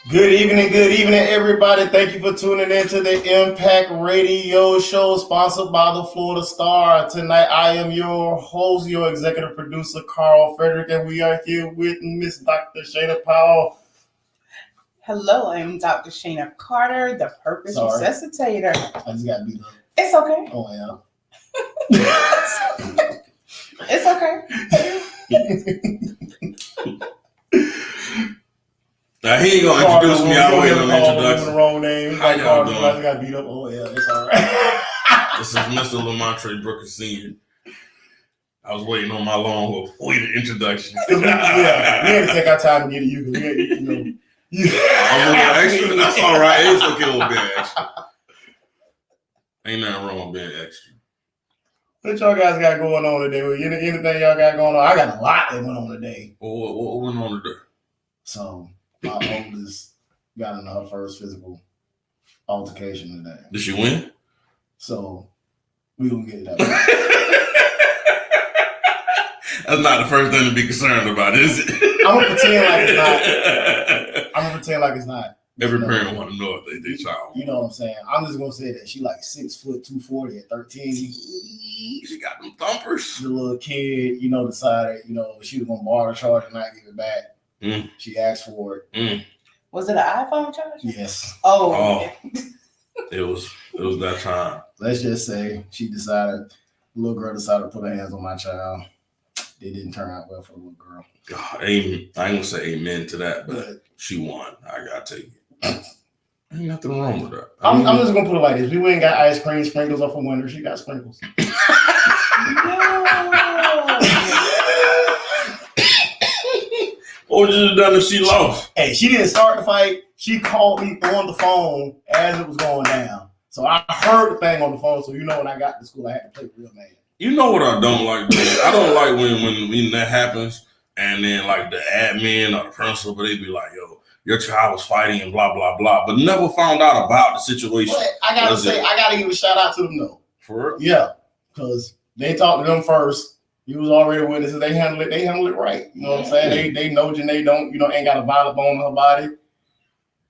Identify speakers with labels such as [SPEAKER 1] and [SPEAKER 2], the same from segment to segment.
[SPEAKER 1] Good evening, everybody. Thank you for tuning in to the Impact Radio Show, sponsored by the Florida Star. Tonight, I am your host, your executive producer, Carl Frederick, and we are here with Miss Dr. Shana Powell.
[SPEAKER 2] Hello, I'm Dr. Shana Carter, the Purpose Resuscitator.
[SPEAKER 1] I just got beat up.
[SPEAKER 2] It's okay.
[SPEAKER 1] Oh,
[SPEAKER 2] yeah. It's
[SPEAKER 3] okay. Now he ain't gonna introduce me. I wait on the introduction.
[SPEAKER 1] The wrong name.
[SPEAKER 3] How y'all doing?
[SPEAKER 1] I got beat up. Oh yeah, it's all right.
[SPEAKER 3] This is Mr. Lamontre Brooker Sr. I was waiting on my long-awaited introduction.
[SPEAKER 1] We had to take our time to get to you because
[SPEAKER 3] I'm a little extra. That's all right. It's okay with being extra. Ain't nothing wrong with being extra.
[SPEAKER 1] What y'all guys got going on today? Anything y'all got going on? I got a lot that went on today.
[SPEAKER 3] What went on today?
[SPEAKER 1] So my oldest got in her first physical altercation today.
[SPEAKER 3] Did she win?
[SPEAKER 1] So we gonna get that.
[SPEAKER 3] That's not the first thing to be concerned about, is it?
[SPEAKER 1] I'm gonna pretend like it's not.
[SPEAKER 3] Every parent want to know if they child.
[SPEAKER 1] You know what I'm saying? I'm just gonna say that she like 6 foot 240 at 13.
[SPEAKER 3] She got them thumpers.
[SPEAKER 1] The little kid, decided, she was gonna borrow the charger and not give it back. She asked for
[SPEAKER 3] it.
[SPEAKER 2] Was it an iPhone charger?
[SPEAKER 1] Yes.
[SPEAKER 2] Oh.
[SPEAKER 3] It was that time.
[SPEAKER 1] Let's just say the little girl decided to put her hands on my child. It didn't turn out well for the little girl.
[SPEAKER 3] God, I ain't gonna say amen to that, but she won. I gotta take it. Ain't nothing wrong with that.
[SPEAKER 1] I'm just gonna put it like this: we ain't got ice cream sprinkles off of winter. She got sprinkles.
[SPEAKER 3] What would you have done if she lost?
[SPEAKER 1] Hey, she didn't start the fight. She called me on the phone as it was going down. So I heard the thing on the phone. So when I got to school, I had to play real man.
[SPEAKER 3] You know what I don't like, dude? I don't like when that happens, and then like the admin or the principal, they be like, "Yo, your child was fighting and blah blah blah," but never found out about the situation.
[SPEAKER 1] But I gotta give a shout out to them though.
[SPEAKER 3] For real?
[SPEAKER 1] Yeah, because they talked to them first. You was already witnesses. They handled it right. You know what I'm saying? They know Janae ain't got a violent bone in her body.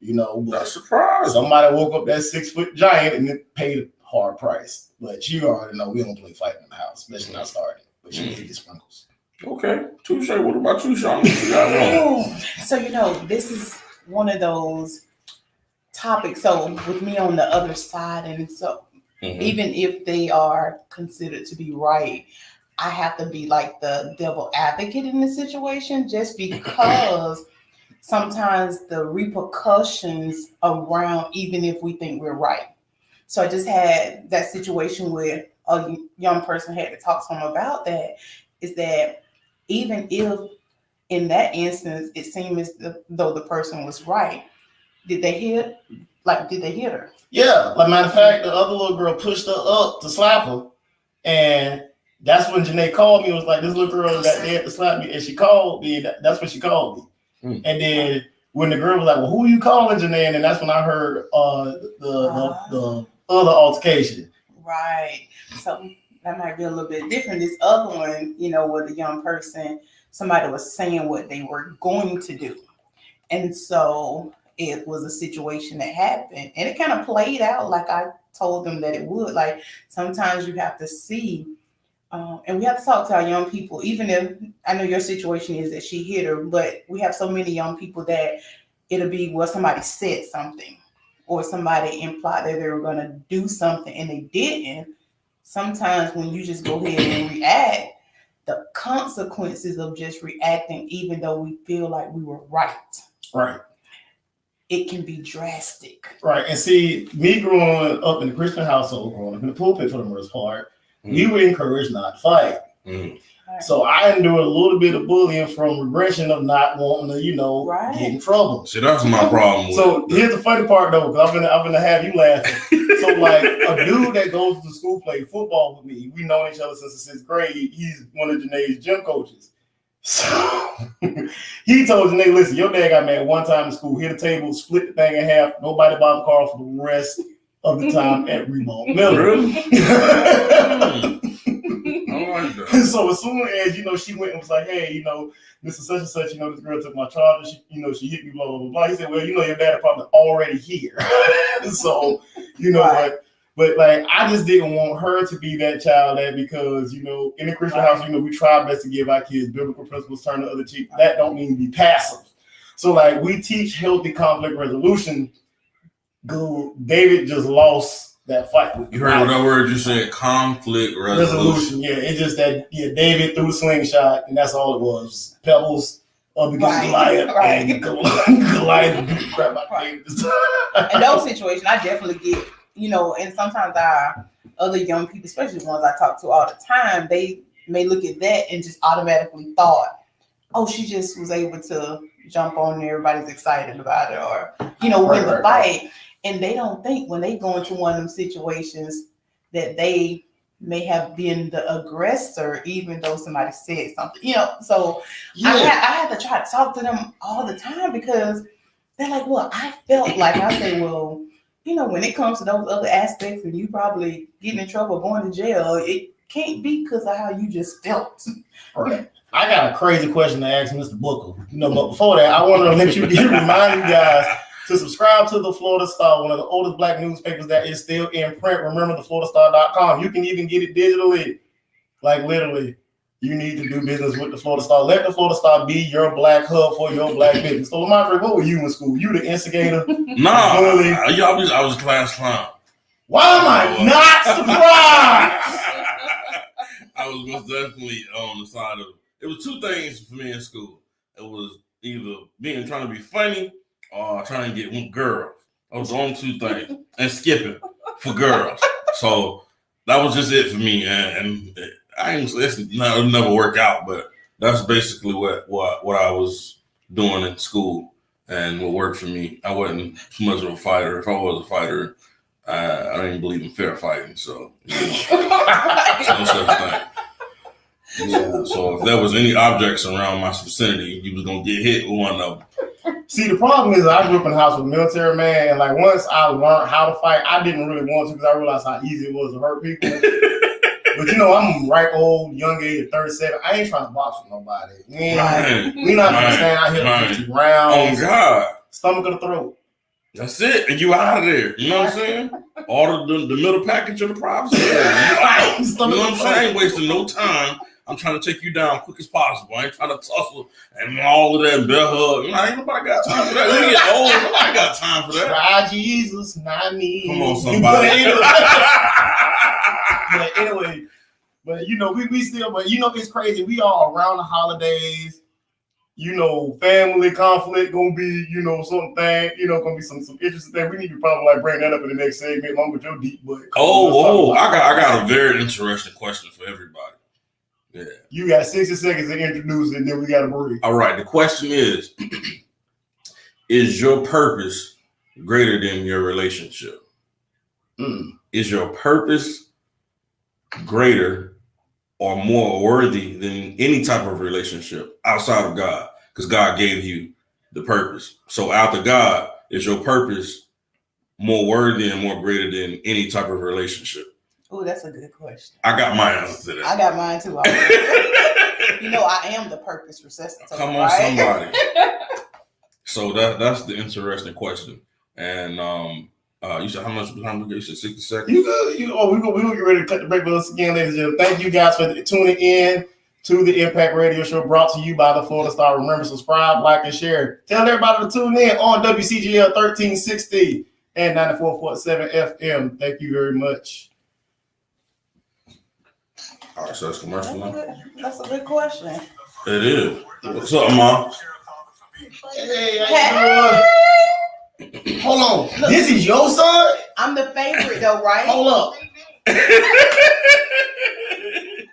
[SPEAKER 1] But
[SPEAKER 3] that's surprised.
[SPEAKER 1] Somebody woke up that 6 foot giant and paid a hard price. But you already know we don't play fighting in the house, especially not starting. But she did get sprinkles.
[SPEAKER 3] Okay. Touche. What about you, Sean? What you got wrong?
[SPEAKER 2] So, this is one of those topics. So with me on the other side, and so even if they are considered to be right, I have to be like the devil advocate in the situation just because sometimes the repercussions around, even if we think we're right. So I just had that situation where a young person had to talk to him about that, is that even if in that instance, it seemed as though the person was right, did they hit her? Yeah.
[SPEAKER 1] Like, matter of fact, the other little girl pushed her up to slap her. And that's when Janae called me. It was like, this little girl got there to slap me. And she called me. That's when she called me. And then when the girl was like, well, who are you calling, Janae? And that's when I heard the other altercation.
[SPEAKER 2] Right. So that might be a little bit different. This other one, where the young person, somebody was saying what they were going to do. And so it was a situation that happened. And it kind of played out like I told them that it would. Like, sometimes you have to see, and we have to talk to our young people, even if I know your situation is that she hit her, but we have so many young people that it'll be where somebody said something or somebody implied that they were going to do something and they didn't. Sometimes when you just go ahead and react, the consequences of just reacting, even though we feel like we were right.
[SPEAKER 1] Right.
[SPEAKER 2] It can be drastic.
[SPEAKER 1] Right. And see, me growing up in the Christian household, growing up in the pulpit for the most part, we were encouraged not to fight. Right. So I endured a little bit of bullying from regression of not wanting to, get in trouble.
[SPEAKER 3] See, that's my problem.
[SPEAKER 1] So here's the funny part though, because I'm gonna have you laughing. So like a dude that goes to school play football with me, we know each other since the 6th grade. He's one of Janae's gym coaches. So he told Janae, listen, your dad got mad one time in school, hit a table, split the thing in half. Nobody bothered Carl for the rest of the time at Remote Miller.
[SPEAKER 3] Really? like that.
[SPEAKER 1] And so as soon as, she went and was like, hey, Mr. Such and Such, this girl took my charger. She hit me, blah, blah, blah, blah. He said, well, your dad probably already here. So,
[SPEAKER 2] Right.
[SPEAKER 1] but like, I just didn't want her to be that child that because, in the Christian house, we try our best to give our kids biblical principles, turn the other cheek. That don't mean be passive. So like, we teach healthy conflict resolution. David just lost that fight.
[SPEAKER 3] You heard what that word you said? Conflict resolution.
[SPEAKER 1] Yeah, it's just that David threw the slingshot, and that's all it was. Pebbles up against Goliath, and Goliath beat the crap out of David.
[SPEAKER 2] In those situations, I definitely get, and sometimes our other young people, especially the ones I talk to all the time, they may look at that and just automatically thought, oh, she just was able to jump on and everybody's excited about it, or, win the fight. And they don't think when they go into one of them situations that they may have been the aggressor, even though somebody said something, So I had to try to talk to them all the time because they're like, well, I felt like, I say, well, when it comes to those other aspects and you probably getting in trouble, going to jail, it can't be because of how you just felt.
[SPEAKER 1] Right. I got a crazy question to ask Mr. Booker. But before that, I want to let you remind you guys to subscribe to the Florida Star, one of the oldest Black newspapers that is still in print. Remember, thefloridastar.com. You can even get it digitally. Like literally, you need to do business with the Florida Star. Let the Florida Star be your Black hub for your Black business. So, Lamontre, what were you in school? You the instigator?
[SPEAKER 3] Nah, I was a class clown.
[SPEAKER 1] Why am I not surprised?
[SPEAKER 3] I was most definitely on the side of. It was two things for me in school. It was either trying to be funny or trying to get girls. Those were the only two things. And skipping for girls. So that was just it for me. And I ain't it'll never work out, but that's basically what I was doing in school and what worked for me. I wasn't too much of a fighter. If I was a fighter, I didn't believe in fair fighting. So there's no such thing. Yeah, so if there was any objects around my vicinity, you was gonna get hit with one of them.
[SPEAKER 1] See, the problem is I grew up in a house with a military man, and like once I learned how to fight, I didn't really want to because I realized how easy it was to hurt people. But I'm right old, young age of 37. I ain't trying to box with nobody. We not gonna stand out here 50 rounds.
[SPEAKER 3] Oh God,
[SPEAKER 1] stomach of the throat.
[SPEAKER 3] That's it, and you out of there. You know what I'm saying? Order the middle package of the privacy. You out. You know what I'm saying? I ain't wasting no time. I'm trying to take you down quick as possible. I ain't trying to tussle and all of that bear hug. Ain't nobody got time for that. We get old. Nobody got time for that.
[SPEAKER 1] Try Jesus, not me.
[SPEAKER 3] Come on, somebody.
[SPEAKER 1] But anyway, we still, but it's crazy. We all around the holidays. Family conflict gonna be, something, gonna be some interesting thing. We need to probably bring that up in the next segment along with your deep butt.
[SPEAKER 3] I got a very interesting question for everybody. Yeah.
[SPEAKER 1] You got 60 seconds to introduce it, and then we got to breathe.
[SPEAKER 3] All right. The question is your purpose greater than your relationship? Is your purpose greater or more worthy than any type of relationship outside of God? Because God gave you the purpose. So after God, is your purpose more worthy and more greater than any type of relationship?
[SPEAKER 2] Oh, that's a good question.
[SPEAKER 3] I got my answer to that.
[SPEAKER 2] I got mine too. I am the purpose resuscitator.
[SPEAKER 3] Come on, right? Somebody. So that's the interesting question. And you said how much time? You said 60 seconds.
[SPEAKER 1] We're gonna get ready to cut the break with us again, ladies and gentlemen. Thank you guys for tuning in to the Impact Radio Show, brought to you by the Florida Star. Remember, subscribe, like, and share. Tell everybody to tune in on WCGL 1360 and 94.7 FM. Thank you very much. All right, so that's commercial now.
[SPEAKER 2] That's a good question.
[SPEAKER 3] It is. What's up, Mom?
[SPEAKER 1] Hey. Hold on. Look, this is your son?
[SPEAKER 2] I'm the favorite, though, right?
[SPEAKER 1] Hold up.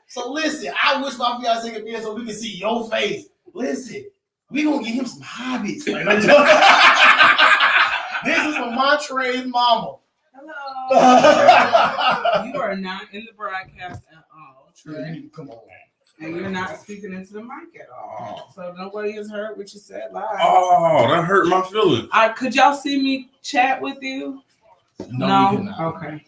[SPEAKER 1] So listen, I wish my fiance could be here so we can see your face. Listen, we gonna get him some hobbies. This is from Montre's mama.
[SPEAKER 4] Hello. You are not in the broadcast at all, Trey.
[SPEAKER 1] Come on.
[SPEAKER 4] And you're not speaking into the mic at all. So nobody has heard what you said live.
[SPEAKER 3] Oh, that hurt my feelings.
[SPEAKER 4] Could y'all see me chat with you?
[SPEAKER 1] No.
[SPEAKER 4] Okay.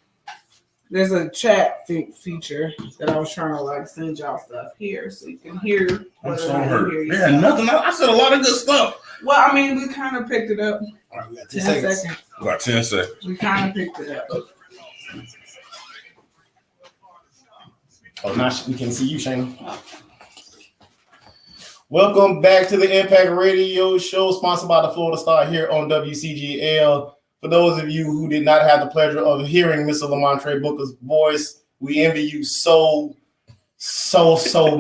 [SPEAKER 4] There's a chat feature that I was trying to like send y'all stuff here so you can hear.
[SPEAKER 3] I'm so hurt. Yeah, nothing. I said a lot of good stuff.
[SPEAKER 4] Well, I mean, we kind of picked it up.
[SPEAKER 1] All right, we got
[SPEAKER 4] 10 seconds.
[SPEAKER 3] We got 10 seconds.
[SPEAKER 4] We kind of picked it up.
[SPEAKER 1] Oh, now we can see you, Shayna. Welcome back to the Impact Radio Show, sponsored by the Florida Star here on WCGL. For those of you who did not have the pleasure of hearing Mr. Lamontre Booker's voice, we envy you so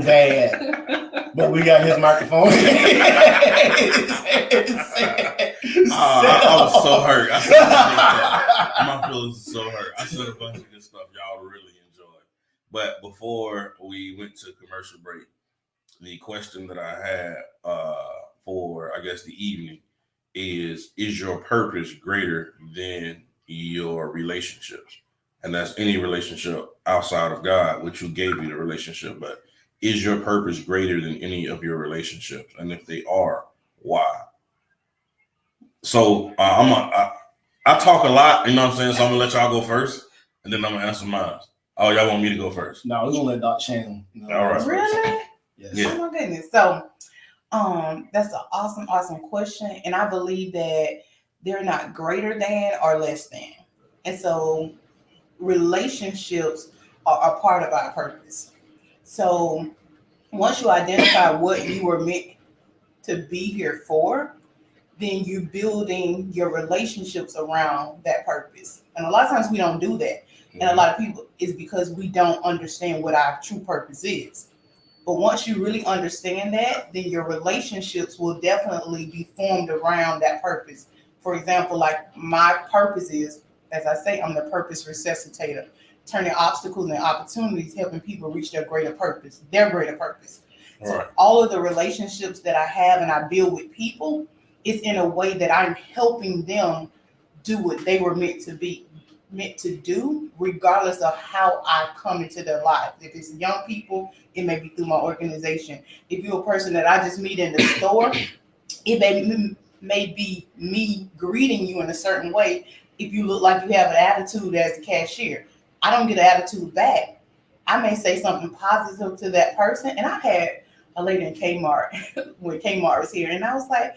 [SPEAKER 1] bad. But we got his microphone.
[SPEAKER 3] I was so hurt. My feelings are so hurt. I said a bunch of good stuff y'all really enjoyed. But before we went to commercial break, the question that I had for, I guess, the evening is your purpose greater than your relationships? And that's any relationship outside of God, which who gave you the relationship. But is your purpose greater than any of your relationships? And if they are, why? So I talk a lot, you know what I'm saying? So I'm going to let y'all go first, and then I'm going to answer mine. Oh, y'all want me to go first?
[SPEAKER 1] No, we're going to let Dr. Shannon.
[SPEAKER 3] All right.
[SPEAKER 2] Really?
[SPEAKER 1] Yes.
[SPEAKER 3] Yeah.
[SPEAKER 2] Oh my goodness. So that's an awesome question. And I believe that they're not greater than or less than. And so relationships are a part of our purpose. So once you identify what you were meant to be here for, then you're building your relationships around that purpose. And a lot of times we don't do that. And a lot of people, it's because we don't understand what our true purpose is. But once you really understand that, then your relationships will definitely be formed around that purpose. For example, like my purpose is, as I say, I'm the purpose resuscitator, turning obstacles and opportunities, helping people reach their greater purpose. So
[SPEAKER 3] Right.
[SPEAKER 2] all of the relationships that I have and I build with people is in a way that I'm helping them do what they were meant to do, regardless of how I come into their life. If it's young people, it may be through my organization. If you're a person that I just meet in the store, it may be me greeting you in a certain way. If you look like you have an attitude as a cashier, I don't get an attitude back. I may say something positive to that person. And I had a lady in Kmart when Kmart was here, and I was like,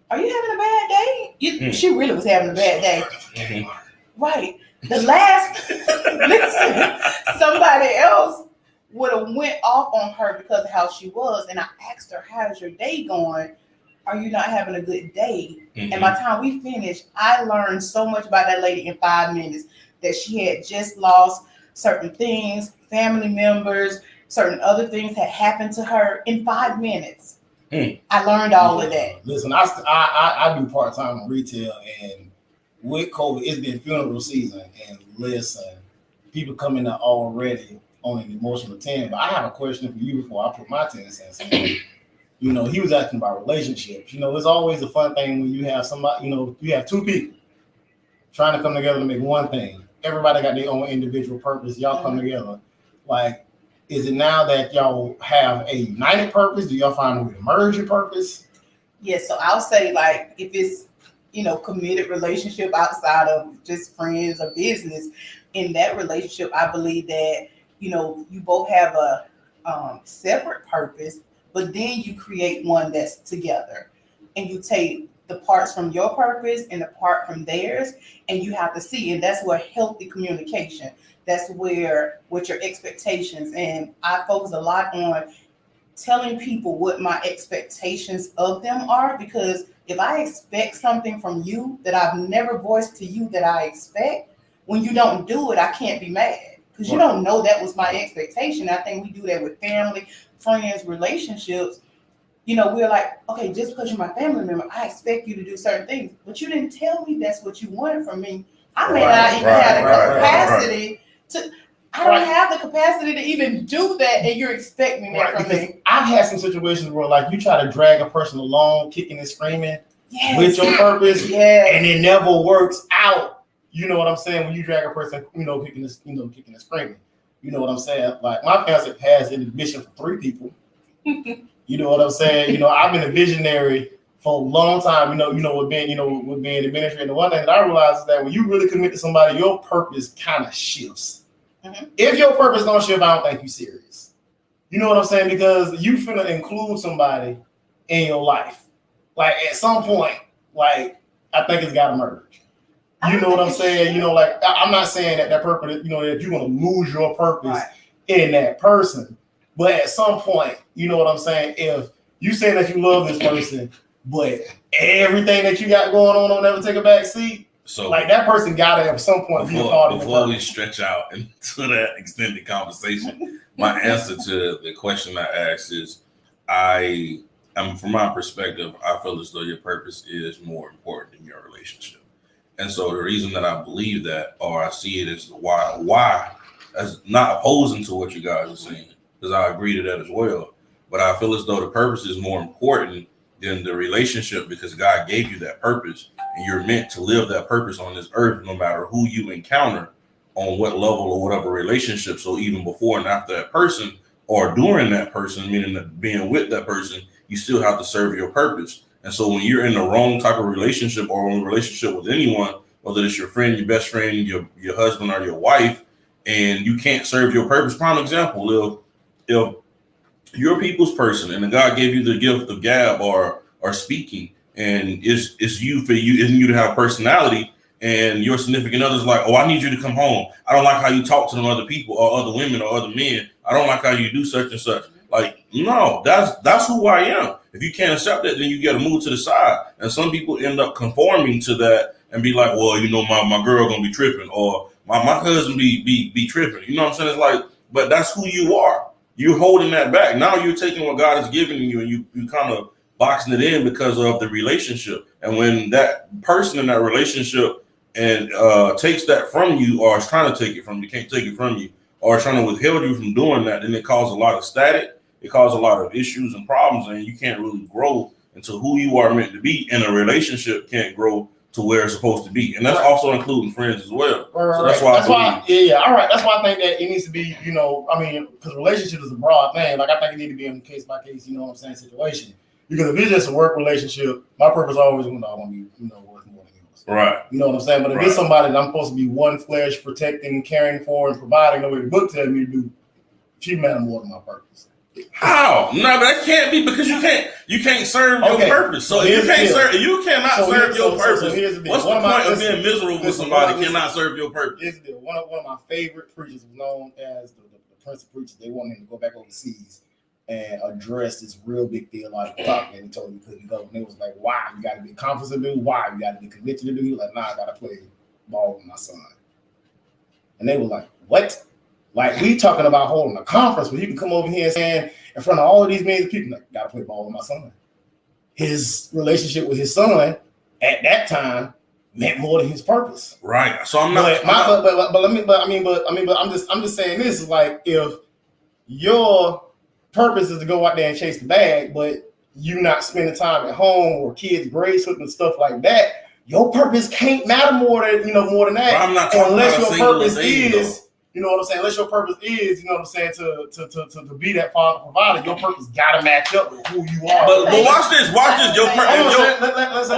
[SPEAKER 2] "Are you having a bad day?" She really was having a bad day.
[SPEAKER 3] Mm-hmm.
[SPEAKER 2] Right. The last, listen, somebody else would have went off on her because of how she was. And I asked her, "How's your day going? Are you not having a good day?"
[SPEAKER 3] Mm-hmm.
[SPEAKER 2] And by the time we finished, I learned so much about that lady in 5 minutes, that she had just lost certain things, family members, certain other things had happened to her in 5 minutes. I learned all of that.
[SPEAKER 1] Listen, I do part-time in retail, and with COVID, it's been funeral season, and listen, people coming out already on an emotional 10. But I have a question for you before I put my 10 cents in. You know, he was asking about relationships. You know, it's always a fun thing when you have somebody, you know, you have two people trying to come together to make one thing. Everybody got their own individual purpose. Y'all come together. Like, is it now that y'all have a united purpose? Do y'all find a way to merge your purpose?
[SPEAKER 2] Yes, so I'll say, like, if it's, you know, committed relationship outside of just friends or business, in that relationship, I believe that, you know, you both have a separate purpose, but then you create one that's together, and you take the parts from your purpose and the part from theirs, and you have to see, and that's where healthy communication, that's where with your expectations. And I focus a lot on telling people what my expectations of them are, because if I expect something from you that I've never voiced to you that I expect, when you don't do it, I can't be mad, because you don't know that was my expectation. I think we do that with family, friends, relationships. You know, we're like, okay, just because you're my family member, I expect you to do certain things, but you didn't tell me that's what you wanted from me. I may not even have the capacity to. I don't have the capacity to even do that, and you're expecting that from me.
[SPEAKER 1] I've had some situations where, like, you try to drag a person along, kicking and screaming with your purpose, and it never works out. You know what I'm saying? When you drag a person, you know, kicking and screaming. You know what I'm saying? Like, my fiance has an admission for 3 people. You know what I'm saying? You know, I've been a visionary for a long time. With being administrator. The one thing that I realized is that when you really commit to somebody, your purpose kind of shifts. If your purpose don't shift, I don't think you serious. You know what I'm saying? Because you finna include somebody in your life. Like at some point, like I think it's gotta merge. You know what I'm saying? You know, like I'm not saying that purpose, you know, that you're gonna lose your purpose in that person. But at some point, you know what I'm saying? If you say that you love this person, but everything that you got going on don't ever take a back seat, so like that person gotta at some point be a part of the
[SPEAKER 3] before we stretch out into that extended conversation, my answer to the question I asked is from my perspective, I feel as though your purpose is more important than your relationship. And so the reason that I believe that, or I see it as why, as not opposing to what you guys are saying, because I agree to that as well. But I feel as though the purpose is more important than the relationship because God gave you that purpose and you're meant to live that purpose on this earth, no matter who you encounter on what level or whatever relationship. So even before and after that person or during that person, meaning that being with that person, you still have to serve your purpose. And so when you're in the wrong type of relationship or in a relationship with anyone, whether it's your friend, your best friend, your husband or your wife, and you can't serve your purpose. Prime example, if you're a people's person and God gave you the gift of gab or speaking, and it's you for you and you to have personality, and your significant other's like, oh, I need you to come home. I don't like how you talk to them other people or other women or other men. I don't like how you do such and such. Like, no, that's who I am. If you can't accept that, then you got to move to the side. And some people end up conforming to that and be like, well, you know, my girl gonna be tripping, or my husband be tripping. You know what I'm saying? It's like, but that's who you are. You're holding that back. Now you're taking what God has given you and you kind of boxing it in because of the relationship. And when that person in that relationship and takes that from you, or is trying to take it from you, can't take it from you, or is trying to withhold you from doing that, then it causes a lot of static. It causes a lot of issues and problems, and you can't really grow into who you are meant to be. And a relationship can't grow to where it's supposed to be, and that's also including friends as well. So that's why.
[SPEAKER 1] All right. That's why I think that it needs to be, you know, I mean, because relationship is a broad thing. Like I think it needs to be in a case by case, you know what I'm saying, situation. Because if it's just a work relationship, my purpose always going to be, you know, worth more than yours.
[SPEAKER 3] Right.
[SPEAKER 1] You know what I'm saying? But if it's somebody that I'm supposed to be one flesh, protecting, caring for, and providing, the way the book tells me to do, she matters more than my purpose.
[SPEAKER 3] How? No, but that can't be because you can't serve your purpose. So if you cannot serve your purpose, what's the point of being miserable with somebody cannot serve your purpose?
[SPEAKER 1] Here's the deal. One of my favorite preachers was known as the Prince of Preachers. They wanted him to go back overseas and address this real big theological topic, and he told him he couldn't go. And it was like, why? You got to be confident to do. Why? You got to be committed to do. He was like, nah, I got to play ball with my son. And they were like, what? Like, we talking about holding a conference where you can come over here and saying in front of all of these millions of people, like, gotta play ball with my son. His relationship with his son at that time meant more than his purpose.
[SPEAKER 3] Right. So I'm not.
[SPEAKER 1] I'm just saying this is like, if your purpose is to go out there and chase the bag, but you not spending time at home or kids' grades and stuff like that, your purpose can't matter more than that.
[SPEAKER 3] But I'm not talking
[SPEAKER 1] unless
[SPEAKER 3] about
[SPEAKER 1] your purpose
[SPEAKER 3] thing,
[SPEAKER 1] is. Though. You know what I'm saying? Unless your purpose is, you know what I'm saying, to be that father provider, your purpose gotta match up with who you are.
[SPEAKER 3] But watch this. Your purpose.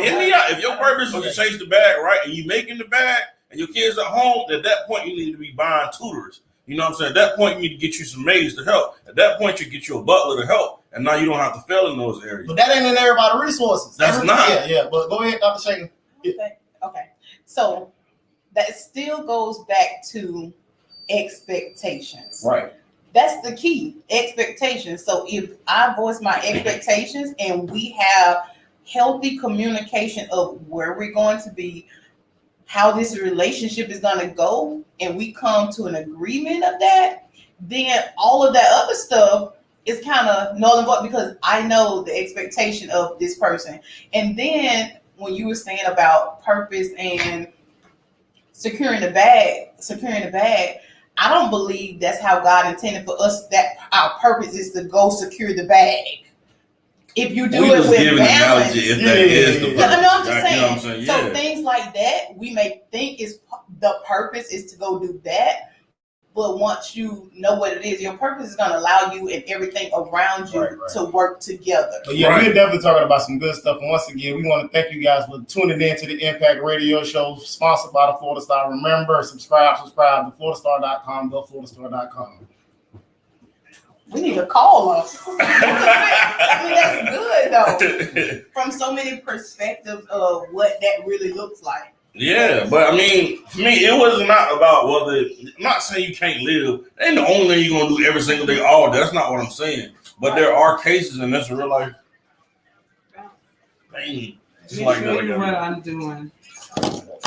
[SPEAKER 1] Hit
[SPEAKER 3] me out. If your purpose is to chase the bag, right, and you making the bag, and your kids at home, at that point you need to be buying tutors. You know what I'm saying? At that point you need to get you some maids to help. At that point you get you a butler to help, and now you don't have to fail in those areas.
[SPEAKER 1] But that ain't in everybody's resources.
[SPEAKER 3] That's not.
[SPEAKER 1] Yeah. But go ahead, Dr. Shaker.
[SPEAKER 2] Okay. So that still goes back to expectations.
[SPEAKER 1] Right.
[SPEAKER 2] That's the key, expectations. So if I voice my expectations and we have healthy communication of where we're going to be, how this relationship is going to go, and we come to an agreement of that, then all of that other stuff is kind of null and void because I know the expectation of this person. And then when you were saying about purpose and securing the bag, I don't believe that's how God intended for us, that our purpose is to go secure the bag. If you do it with balance, I'm just saying. So things like that, we may think is the purpose is to go do that, But once you know what it is, your purpose is going to allow you and everything around you to work together.
[SPEAKER 1] But yeah, we're definitely talking about some good stuff. And once again, we want to thank you guys for tuning in to the Impact Radio Show, sponsored by the Florida Star. Remember, subscribe to FloridaStar.com, GoFloridaStar.com.
[SPEAKER 2] We need a caller. I mean, that's good though. From so many perspectives of what that really looks like.
[SPEAKER 3] Yeah, but I mean, for me, it was not about whether. I'm not saying you can't live. That ain't the only thing you're gonna do every single day all day. That's not what I'm saying. But there are cases, and that's real life. Dang, just like
[SPEAKER 4] show
[SPEAKER 3] that.
[SPEAKER 4] you what I'm doing,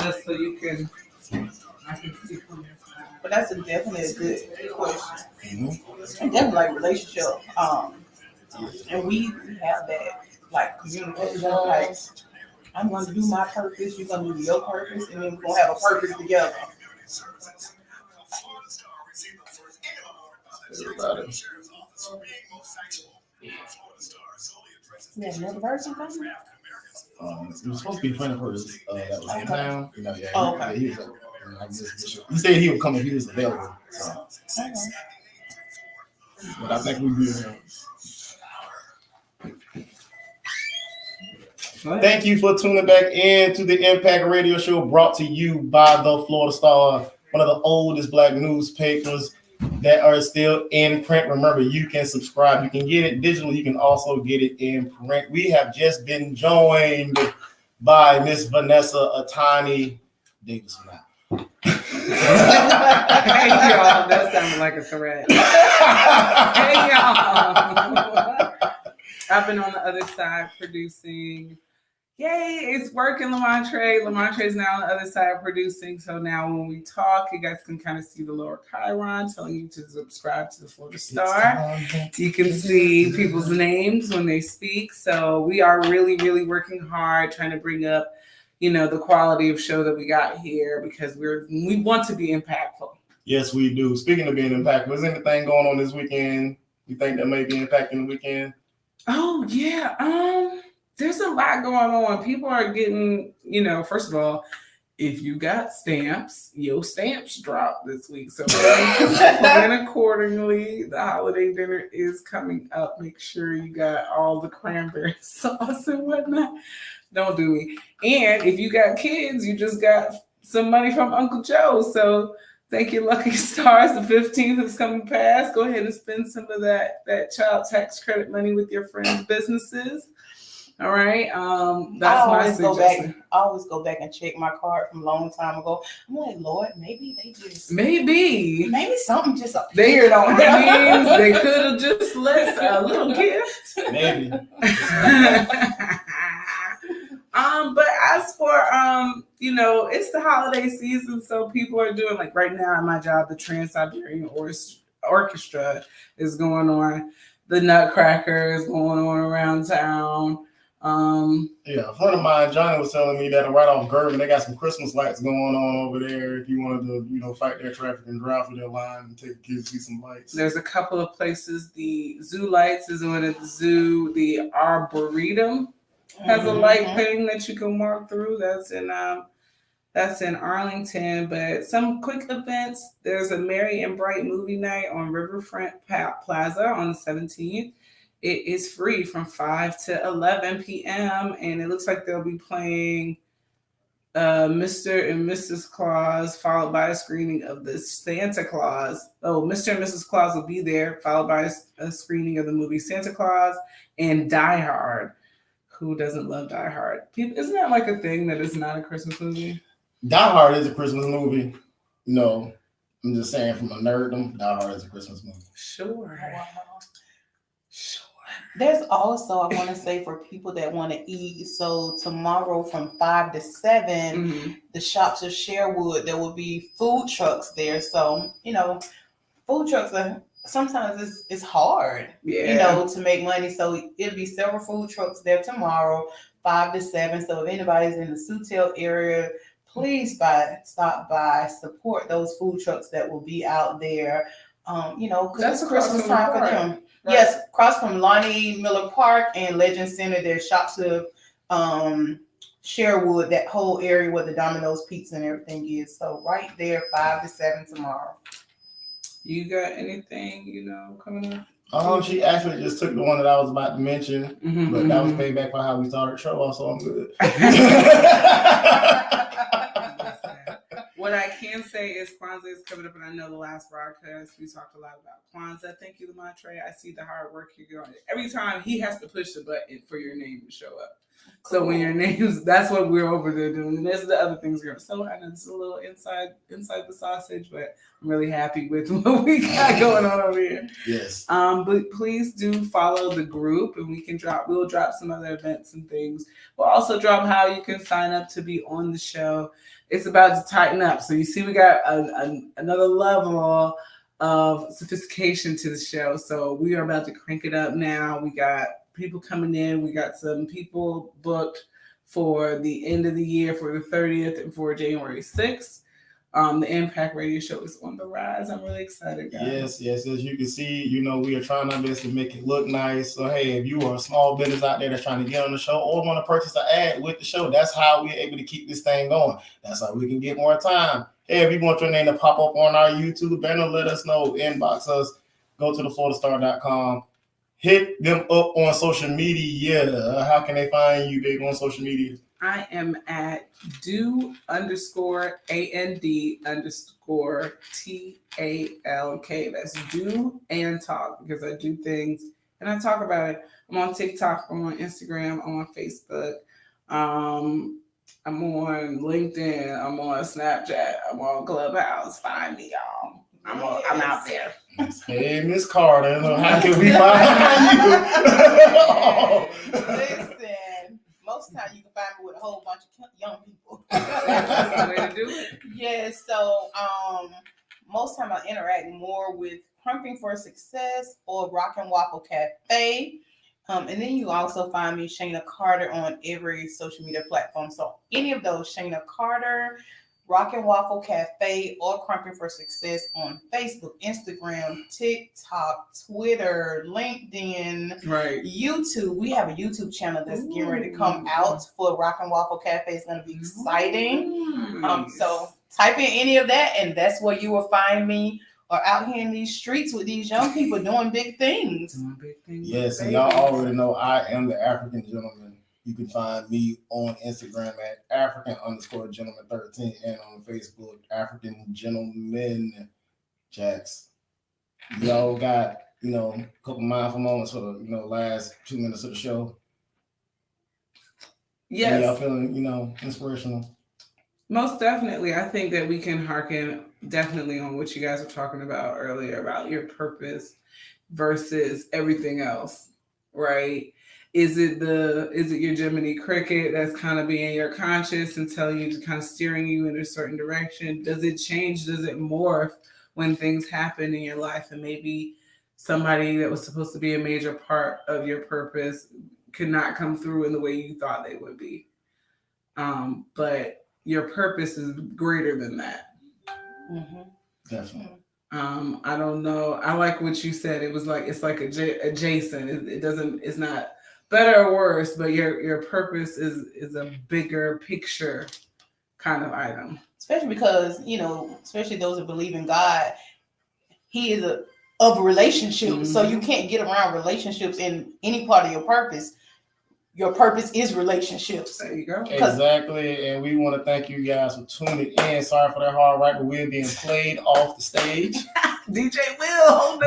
[SPEAKER 4] just so you can. I can see from your side.
[SPEAKER 2] But that's definitely a good question. And definitely like relationship. And we have that like communication. Like, I'm going to do my purpose. You're going to do your purpose, and then we're going to have a purpose together. We have another person coming?
[SPEAKER 1] It was supposed to be a friend of hers that was in town. You know,
[SPEAKER 2] Okay.
[SPEAKER 1] He said he would come if he was available. So.
[SPEAKER 2] Okay.
[SPEAKER 1] But I think we will. Thank you for tuning back in to the Impact Radio Show, brought to you by the Florida Star, one of the oldest Black newspapers that are still in print. Remember, you can subscribe. You can get it digitally. You can also get it in print. We have just been joined by Miss Vanessa Atani Davis.
[SPEAKER 4] Hey y'all, that sounded like a threat. Hey y'all. I've been on the other side producing. Yay, it's working, Lamontre. Lamontre's now on the other side producing. So now when we talk, you guys can kind of see the lower chyron telling you to subscribe to the Florida Star. You can see people's names when they speak. So we are really, really working hard trying to bring up, you know, the quality of show that we got here, because we want to be impactful.
[SPEAKER 1] Yes, we do. Speaking of being impactful, is anything going on this weekend you think that may be impacting the weekend?
[SPEAKER 4] Oh yeah, there's a lot going on. People are getting, you know, first of all, if you got stamps, your stamps drop this week. So plan accordingly. The holiday dinner is coming up. Make sure you got all the cranberry sauce and whatnot. Don't do me. And if you got kids, you just got some money from Uncle Joe. So thank you, Lucky Stars. The 15th is coming past. Go ahead and spend some of that child tax credit money with your friends' businesses. All right. That's my suggestion.
[SPEAKER 2] I always go back and check my card from a long time ago. I'm like, Lord, maybe they just
[SPEAKER 4] maybe
[SPEAKER 2] something just
[SPEAKER 4] appeared on means they could have just left a little gift.
[SPEAKER 1] Maybe.
[SPEAKER 4] But as for you know, it's the holiday season, so people are doing, like right now at my job, the Trans-Siberian Orchestra is going on. The Nutcracker is going on around town.
[SPEAKER 1] Yeah, a friend of mine, Johnny, was telling me that right off Gervin, they got some Christmas lights going on over there. If you wanted to, you know, fight their traffic and drive through their line and take kids to see some lights.
[SPEAKER 4] There's a couple of places. The Zoo Lights is on at the zoo. The Arboretum has a light thing that you can walk through. That's in Arlington. But some quick events. There's a Merry and Bright movie night on Riverfront Plaza on the 17th. It is free from 5 to 11 p.m. and it looks like they'll be playing Mr. and Mrs. Claus, followed by a screening of the Santa Claus. Oh, Mr. and Mrs. Claus will be there, followed by a screening of the movie Santa Claus and Die Hard. Who doesn't love Die Hard? Isn't that like a thing that is not a Christmas movie?
[SPEAKER 1] Die Hard is a Christmas movie. No, I'm just saying from a nerddom, Die Hard is a Christmas movie.
[SPEAKER 4] Sure.
[SPEAKER 2] Wow. There's also, I want to say, for people that want to eat, so tomorrow from 5 to 7, the Shops of Sherwood, there will be food trucks there. So, you know, food trucks are sometimes it's hard, you know, to make money. So it'll be several food trucks there tomorrow, 5 to 7. So if anybody's in the Sutil area, please stop by, support those food trucks that will be out there. You know, because it's Christmas time for them. Right. Yes, across from Lonnie Miller Park and Legend Center, there's Shops of Sherwood, that whole area where the Domino's Pizza and everything is. So right there, 5 to 7 tomorrow.
[SPEAKER 4] You got anything, coming up?
[SPEAKER 1] She actually just took the one that I was about to mention, but that was payback for how we started the show, so I'm good.
[SPEAKER 4] What I can say is Kwanzaa is coming up, and I know the last broadcast we talked a lot about Kwanzaa. Thank you, Lamontre. I see the hard work you're doing. Every time he has to push the button for your name to show up. Cool. So when your name's, that's what we're over there doing. And there's the other things we're so I know it's a little inside the sausage, but I'm really happy with what we got going on over here.
[SPEAKER 1] Yes.
[SPEAKER 4] But please do follow the group, and we'll drop some other events and things. We'll also drop how you can sign up to be on the show. It's about to tighten up. So you see we got another level of sophistication to the show. So we are about to crank it up now. We got people coming in. We got some people booked for the end of the year, for the 30th and for January 6th. The Impact Radio Show is on the rise. I'm really excited, guys.
[SPEAKER 1] Yes. As you can see, we are trying our best to make it look nice. So, hey, if you are a small business out there that's trying to get on the show or want to purchase an ad with the show, that's how we're able to keep this thing going. That's how we can get more time. Hey, if you want your name to pop up on our YouTube banner, let us know. Inbox us. Go to thefloridastar.com. Hit them up on social media. How can they find you, big, on social media?
[SPEAKER 4] I am at do_AND_TALK. That's do and talk, because I do things and I talk about it. I'm on TikTok, I'm on Instagram, I'm on Facebook, I'm on LinkedIn, I'm on Snapchat, I'm on Clubhouse. Find me, y'all. I'm out there.
[SPEAKER 1] Hey, Miss Carter, how can we find you?
[SPEAKER 2] Listen, most of the time you can find me with a whole bunch of young people.
[SPEAKER 4] That's the way to do it.
[SPEAKER 2] Yeah, so most of the time I interact more with Crumping for Success or Rock and Waffle Cafe. And then you also find me, Shayna Carter, on every social media platform. So any of those, Shayna Carter, Rock and Waffle Cafe, or Crumping for Success on Facebook, Instagram, TikTok, Twitter, LinkedIn,
[SPEAKER 4] right,
[SPEAKER 2] YouTube. We have a YouTube channel that's getting ready to come out for Rock and Waffle Cafe. It's going to be exciting. So type in any of that, and that's where you will find me, or out here in these streets with these young people doing big things.
[SPEAKER 1] Yes, and y'all already know I am the African Gentleman. You can find me on Instagram at African_gentleman13 and on Facebook, African Gentleman Jacks. Y'all got, a couple mindful moments for the, last 2 minutes of the show.
[SPEAKER 4] Yes.
[SPEAKER 1] And y'all feeling, inspirational?
[SPEAKER 4] Most definitely. I think that we can hearken definitely on what you guys were talking about earlier about your purpose versus everything else, right? Is it your Jiminy Cricket that's kind of being your conscious and telling you to kind of steering you in a certain direction? Does it change? Does it morph when things happen in your life and maybe somebody that was supposed to be a major part of your purpose could not come through in the way you thought they would be? But your purpose is greater than that.
[SPEAKER 2] Mm-hmm.
[SPEAKER 1] Definitely.
[SPEAKER 4] I don't know. I like what you said. It was like, it's like adjacent. It's not better or worse, but your purpose is a bigger picture kind of item.
[SPEAKER 2] Especially because, especially those that believe in God, He is of relationships. Mm-hmm. So you can't get around relationships in any part of your purpose. Your purpose is relationships.
[SPEAKER 4] There you go.
[SPEAKER 1] Exactly. And we want to thank you guys for tuning in. Sorry for that hard right, but we're being played off the stage.
[SPEAKER 4] DJ Will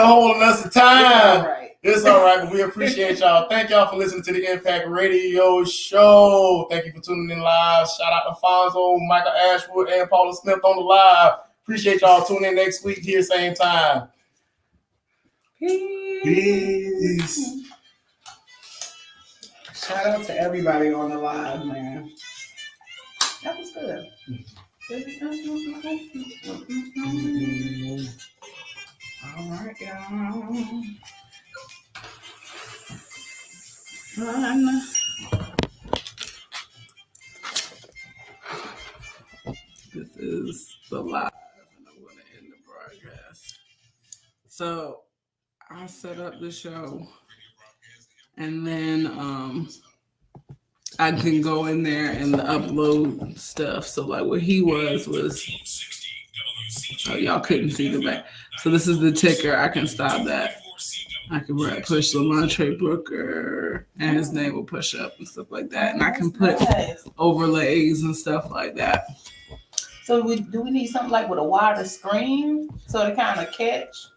[SPEAKER 4] holding us
[SPEAKER 1] the time. It's all right, but we appreciate y'all. Thank y'all for listening to the Impact Radio Show. Thank you for tuning in live. Shout out to Fonzo, Michael Ashwood, and Paula Smith on the live. Appreciate y'all tuning in next week here, same time.
[SPEAKER 4] Peace. Shout out to everybody on the live, man. That was good. All right, y'all. Fun. This is the live, and I'm going to end the broadcast. So I set up the show, and then I can go in there and upload stuff. So like what he was Oh, y'all couldn't see the back. So this is the ticker. I can stop that. I can push Lamontre Booker and his name will push up and stuff like that. And I can put overlays and stuff like that.
[SPEAKER 2] So do we need something like with a wider screen so to kind of catch?